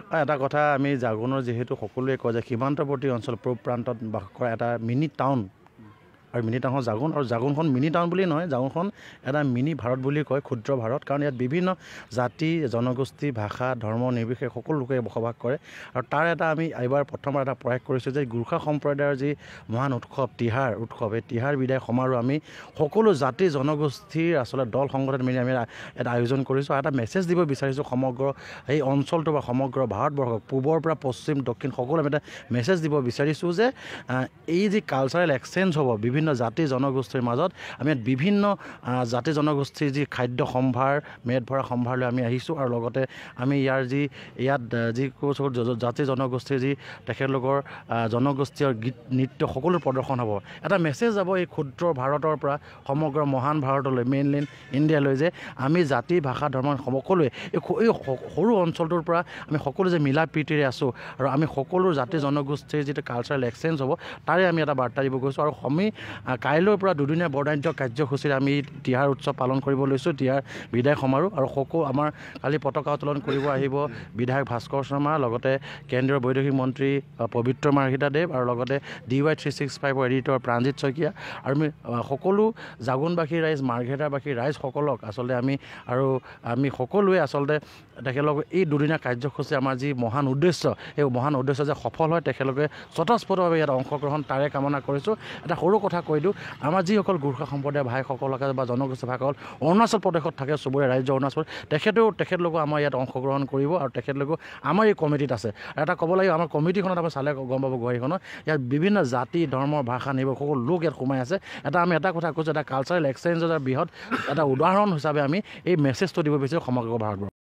এটা কথা আমি জাগোনৰ যেহেতু সকলোৱে কয় যে সীমান্তৱৰ্তী অঞ্চল পূব প্ৰান্তত বাস কৰা এটা মিনি টাউন আৰু মিনি টাউন জাগোন আৰু জাগোনখন মিনি টাউন বুলি নহয় জাগোনখন এটা মিনি ভাৰত বুলি কয় ক্ষুদ্ৰ ভাৰত কাৰণ ইয়াত বিভিন্ন জাতি জনগোষ্ঠী ভাষা ধৰ্ম নিৰ্বিশেষে সকলো লোকে বসবাস কৰে আৰু তাৰ এটা আমি এইবাৰ প্ৰথমবাৰ এটা প্ৰয়াস কৰিছোঁ যে গোৰ্খা সম্প্ৰদায়ৰ যি মহান উৎসৱ তিহাৰ উৎসৱ এই তিহাৰ বিদায় সমাৰোহ আমি সকলো জাতি জনগোষ্ঠীৰ আচলতে দল সংগঠন মিলি আমি এটা আয়োজন কৰিছোঁ আৰু এটা মেছেজ দিব বিচাৰিছোঁ সমগ্ৰ এই অঞ্চলটো বা সমগ্ৰ ভাৰতবৰ্ষক পূবৰ পৰা পশ্চিম দক্ষিণ সকলো আমি এটা মেছেজ দিব বিচাৰিছোঁ যে এই যি কালচাৰেল এক্সচেঞ্জ হ'ব বিভিন্ন জাতি জনগোষ্ঠীৰ মাজত আমি ইয়াত বিভিন্ন জাতি জনগোষ্ঠীৰ যি খাদ্য সম্ভাৰ মেদ ভৰা সম্ভাৰ লৈ আমি আহিছোঁ আৰু লগতে আমি ইয়াৰ ইয়াত যি জাতি জনগোষ্ঠীৰ যি তেখেতলোকৰ জনগোষ্ঠীয় গীত নৃত্য সকলো প্ৰদৰ্শন হ'ব এটা মেছেজ যাব এই ক্ষুদ্ৰ ভাৰতৰ পৰা সমগ্ৰ মহান ভাৰতলৈ মেইনলি ইণ্ডিয়ালৈ যে আমি জাতি ভাষা ধৰ্ম সকলোৱে এই সৰু অঞ্চলটোৰ পৰা আমি সকলো যে মিলা প্ৰীতিৰে আছোঁ আৰু আমি সকলো জাতি জনগোষ্ঠীৰ যিটো কালচাৰেল এক্সচেঞ্জ হ'ব তাৰে আমি এটা বাৰ্তা দিব গৈছোঁ আৰু আমি কাইলৈৰ পৰা দুদিনীয়া বৰ্ণাঢ্য কাৰ্যসূচীৰে আমি তিহাৰ উৎসৱ পালন কৰিব লৈছোঁ তিহাৰ বিদায় সমাৰোহ আৰু সকলো আমাৰ কালি পতাকা উত্তোলন কৰিব আহিব বিধায়ক ভাস্কৰ শৰ্মা লগতে কেন্দ্ৰীয় বৈদেশিক মন্ত্ৰী পবিত্ৰ মাৰ্ঘিতা দেৱ আৰু লগতে DY 365 এডিটৰ প্ৰাণজিৎ শইকীয়া আৰু আমি সকলো জাগোনবাসী ৰাইজ মাৰ্ঘেটাবাসী ৰাইজসকলক আচলতে আমি সকলোৱে আচলতে তেখেতলোকে এই দুদিনীয়া কাৰ্যসূচী আমাৰ যি মহান উদ্দেশ্য সেই মহান উদ্দেশ্য যে সফল হয় তেখেতলোকে স্বতঃস্ফূৰ্তভাৱে ইয়াত অংশগ্ৰহণ তাৰে কামনা কৰিছোঁ এটা সৰু কথা কৈ দিওঁ আমাৰ যিসকল গোৰ্খা সম্প্ৰদায়ৰ ভাইসকলকে বা জনগোষ্ঠী ভাইসকল অৰুণাচল প্ৰদেশত থাকে চুবুৰীয়া ৰাজ্য অৰুণাচল তেখেতলোকো আমাৰ ইয়াত অংশগ্ৰহণ কৰিব আৰু তেখেতলোকো আমাৰ এই কমিটিত আছে আৰু এটা ক'ব লাগিব আমাৰ কমিটিখনত আমি চালে গম পাব গুৱাহাটীখনত ইয়াত বিভিন্ন জাতি ধৰ্ম ভাষা নিৰ্ভৰ সকলো লোক ইয়াত সোমাই আছে আমি এটা কথা কৈছোঁ এটা কালচাৰেল এক্সচেঞ্জৰ বৃহৎ এটা উদাহৰণ হিচাপে আমি এই মেছেজটো দিব বিচাৰোঁ সমগ্ৰ ভাৰতবৰ্ষ